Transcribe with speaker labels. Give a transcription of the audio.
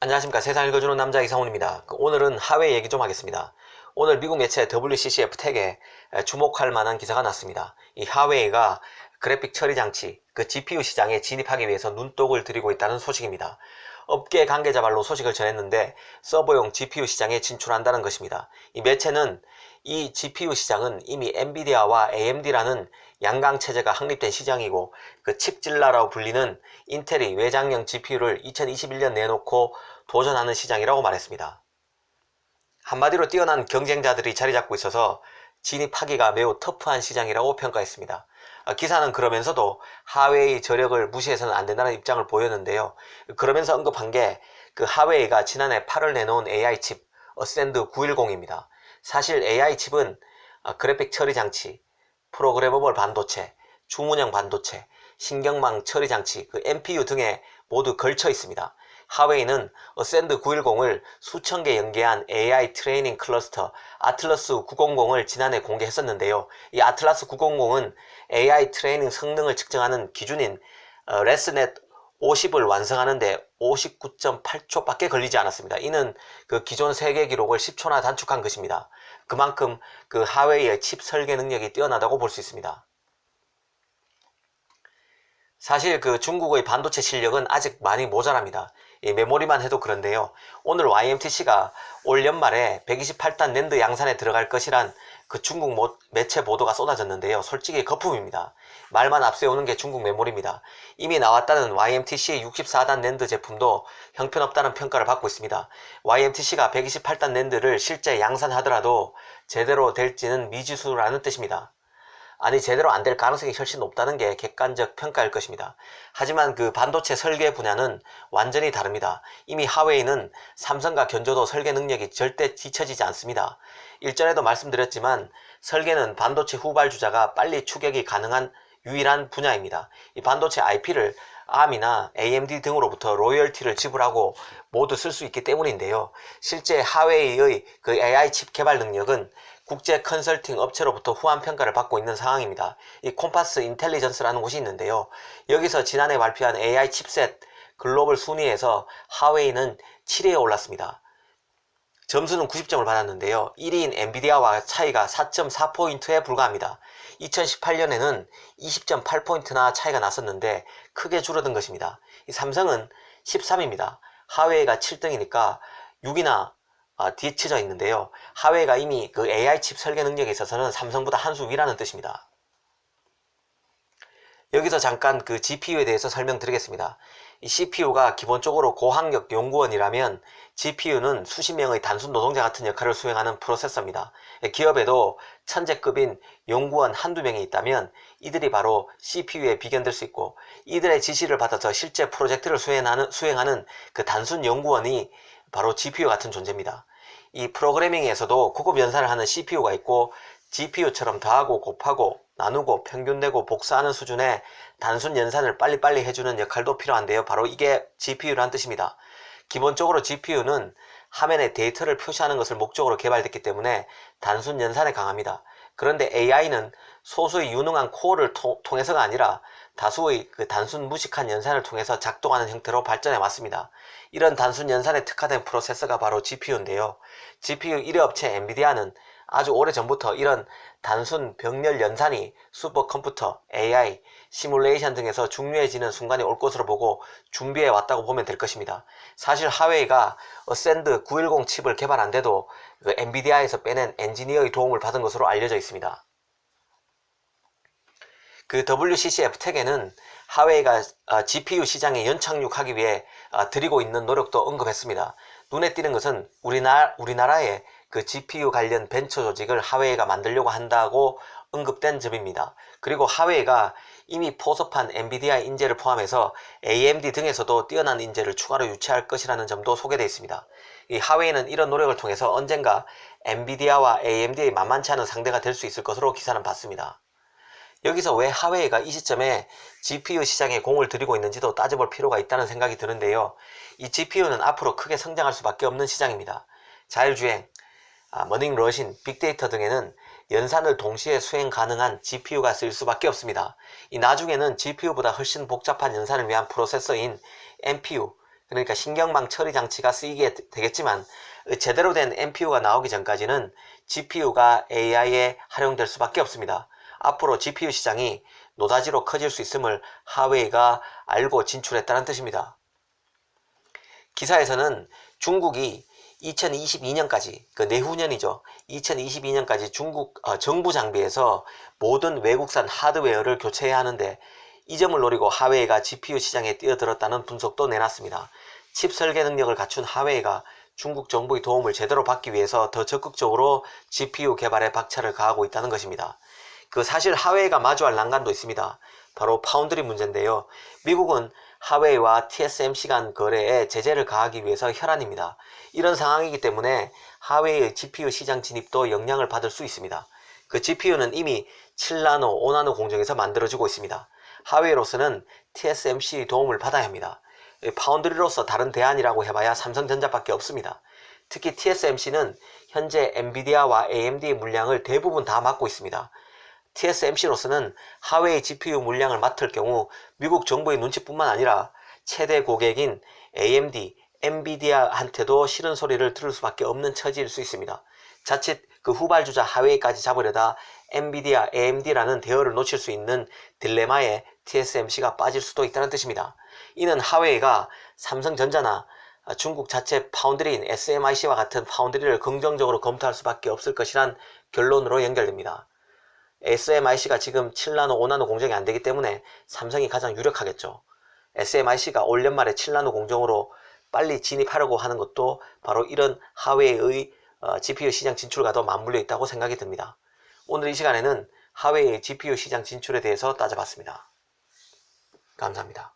Speaker 1: 안녕하십니까. 세상 읽어주는 남자 이상훈입니다. 오늘은 하웨이 얘기 좀 하겠습니다. 오늘 미국 매체 WCCF 텍에 주목할 만한 기사가 났습니다. 이 하웨이가 그래픽 처리 장치, 그 GPU 시장에 진입하기 위해서 눈독을 들이고 있다는 소식입니다. 업계 관계자 말로 소식을 전했는데 서버용 GPU 시장에 진출한다는 것입니다. 이 매체는 이 GPU 시장은 이미 엔비디아와 AMD라는 양강 체제가 확립된 시장이고 그 칩질러라고 불리는 인텔이 외장형 GPU를 2021년 내놓고 도전하는 시장이라고 말했습니다. 한마디로 뛰어난 경쟁자들이 자리 잡고 있어서 진입하기가 매우 터프한 시장이라고 평가했습니다. 기사는 그러면서도 하웨이 저력을 무시해서는 안 된다는 입장을 보였는데요. 그러면서 언급한 게 그 하웨이가 지난해 8월 내놓은 AI 칩 어센드 910입니다. 사실 AI 칩은 그래픽 처리 장치, 프로그래머블 반도체, 주문형 반도체, 신경망 처리 장치, 그 NPU 등에 모두 걸쳐 있습니다. 하웨이는 어센드 910을 수천 개 연계한 AI 트레이닝 클러스터 아틀러스 900을 지난해 공개했었는데요. 이 아틀러스 900은 AI 트레이닝 성능을 측정하는 기준인 레스넷 50을 완성하는데 59.8초 밖에 걸리지 않았습니다. 이는 그 기존 세계 기록을 10초나 단축한 것입니다. 그만큼 그 하웨이의 칩 설계 능력이 뛰어나다고 볼 수 있습니다. 사실 그 중국의 반도체 실력은 아직 많이 모자랍니다. 메모리만 해도 그런데요. 오늘 YMTC가 올 연말에 128단 낸드 양산에 들어갈 것이란 그 중국 매체 보도가 쏟아졌는데요. 솔직히 거품입니다. 말만 앞세우는 게 중국 메모리입니다. 이미 나왔다는 YMTC의 64단 낸드 제품도 형편없다는 평가를 받고 있습니다. YMTC가 128단 낸드를 실제 양산하더라도 제대로 될지는 미지수라는 뜻입니다. 아니 제대로 안 될 가능성이 훨씬 높다는 게 객관적 평가일 것입니다. 하지만 그 반도체 설계 분야는 완전히 다릅니다. 이미 하웨이는 삼성과 견줘도 설계 능력이 절대 뒤처지지 않습니다. 일전에도 말씀드렸지만 설계는 반도체 후발주자가 빨리 추격이 가능한 유일한 분야입니다. 이 반도체 IP를 ARM이나 AMD 등으로부터 로열티를 지불하고 모두 쓸 수 있기 때문인데요. 실제 하웨이의 그 AI 칩 개발 능력은 국제 컨설팅 업체로부터 후한 평가를 받고 있는 상황입니다. 이 콤파스 인텔리전스라는 곳이 있는데요. 여기서 지난해 발표한 AI 칩셋 글로벌 순위에서 하웨이는 7위에 올랐습니다. 점수는 90점을 받았는데요. 1위인 엔비디아와 차이가 4.4포인트에 불과합니다. 2018년에는 20.8포인트나 차이가 났었는데 크게 줄어든 것입니다. 이 삼성은 13위입니다. 하웨이가 7등이니까 6위나 뒤쳐져 있는데요. 하웨이가 이미 그 AI 칩 설계 능력에 있어서는 삼성보다 한 수 위라는 뜻입니다. 여기서 잠깐 그 GPU에 대해서 설명드리겠습니다. 이 CPU가 기본적으로 고학력 연구원이라면 GPU는 수십 명의 단순 노동자 같은 역할을 수행하는 프로세서입니다. 기업에도 천재급인 연구원 한두 명이 있다면 이들이 바로 CPU에 비견될 수 있고 이들의 지시를 받아서 실제 프로젝트를 수행하는 그 단순 연구원이 바로 GPU 같은 존재입니다. 이 프로그래밍에서도 고급 연산을 하는 CPU가 있고 GPU처럼 더하고 곱하고 나누고 평균내고 복사하는 수준의 단순 연산을 빨리빨리 해주는 역할도 필요한데요. 바로 이게 GPU라는 뜻입니다. 기본적으로 GPU는 화면에 데이터를 표시하는 것을 목적으로 개발됐기 때문에 단순 연산에 강합니다. 그런데 AI는 소수의 유능한 코어를 통해서가 아니라 다수의 그 단순 무식한 연산을 통해서 작동하는 형태로 발전해 왔습니다. 이런 단순 연산에 특화된 프로세서가 바로 GPU인데요. GPU 1위 업체 엔비디아는 아주 오래전부터 이런 단순 병렬 연산이 슈퍼컴퓨터, AI, 시뮬레이션 등에서 중요해지는 순간이 올 것으로 보고 준비해 왔다고 보면 될 것입니다. 사실 하웨이가 어센드 910 칩을 개발한데도 그 엔비디아에서 빼낸 엔지니어의 도움을 받은 것으로 알려져 있습니다. 그 WCCF 텍에는 하웨이가 GPU 시장에 연착륙하기 위해 들이고 있는 노력도 언급했습니다. 눈에 띄는 것은 우리나라의 그 GPU 관련 벤처 조직을 하웨이가 만들려고 한다고 언급된 점입니다. 그리고 하웨이가 이미 포섭한 엔비디아 인재를 포함해서 AMD 등에서도 뛰어난 인재를 추가로 유치할 것이라는 점도 소개되어 있습니다. 이 하웨이는 이런 노력을 통해서 언젠가 엔비디아와 AMD의 만만치 않은 상대가 될 수 있을 것으로 기사는 봤습니다. 여기서 왜 하웨이가 이 시점에 GPU 시장에 공을 들이고 있는지도 따져볼 필요가 있다는 생각이 드는데요. 이 GPU는 앞으로 크게 성장할 수밖에 없는 시장입니다. 자율주행, 머닝러신, 빅데이터 등에는 연산을 동시에 수행 가능한 GPU가 쓰일 수밖에 없습니다. 이 나중에는 GPU보다 훨씬 복잡한 연산을 위한 프로세서인 NPU, 그러니까 신경망 처리 장치가 쓰이게 되겠지만 제대로 된 NPU가 나오기 전까지는 GPU가 AI에 활용될 수밖에 없습니다. 앞으로 GPU 시장이 노다지로 커질 수 있음을 하웨이가 알고 진출했다는 뜻입니다. 기사에서는 중국이 2022년까지, 그 내후년이죠. 2022년까지 중국 정부 장비에서 모든 외국산 하드웨어를 교체해야 하는데 이 점을 노리고 하웨이가 GPU 시장에 뛰어들었다는 분석도 내놨습니다. 칩 설계 능력을 갖춘 하웨이가 중국 정부의 도움을 제대로 받기 위해서 더 적극적으로 GPU 개발에 박차를 가하고 있다는 것입니다. 사실 하웨이가 마주할 난관도 있습니다. 바로 파운드리 문제인데요. 미국은 하웨이와 TSMC 간 거래에 제재를 가하기 위해서 혈안입니다. 이런 상황이기 때문에 하웨이의 GPU 시장 진입도 영향을 받을 수 있습니다. 그 GPU는 이미 7나노, 5나노 공정에서 만들어지고 있습니다. 하웨이로서는 TSMC의 도움을 받아야 합니다. 파운드리로서 다른 대안이라고 해봐야 삼성전자밖에 없습니다. 특히 TSMC는 현재 엔비디아와 AMD의 물량을 대부분 다 맡고 있습니다. TSMC로서는 하웨이 GPU 물량을 맡을 경우 미국 정부의 눈치뿐만 아니라 최대 고객인 AMD, 엔비디아한테도 싫은 소리를 들을 수밖에 없는 처지일 수 있습니다. 자칫 그 후발주자 하웨이까지 잡으려다 엔비디아, AMD라는 대열을 놓칠 수 있는 딜레마에 TSMC가 빠질 수도 있다는 뜻입니다. 이는 하웨이가 삼성전자나 중국 자체 파운드리인 SMIC와 같은 파운드리를 긍정적으로 검토할 수밖에 없을 것이란 결론으로 연결됩니다. SMIC가 지금 7나노, 5나노 공정이 안 되기 때문에 삼성이 가장 유력하겠죠. SMIC가 올 연말에 7나노 공정으로 빨리 진입하려고 하는 것도 바로 이런 하웨이의 GPU 시장 진출과도 맞물려 있다고 생각이 듭니다. 오늘 이 시간에는 하웨이의 GPU 시장 진출에 대해서 따져봤습니다. 감사합니다.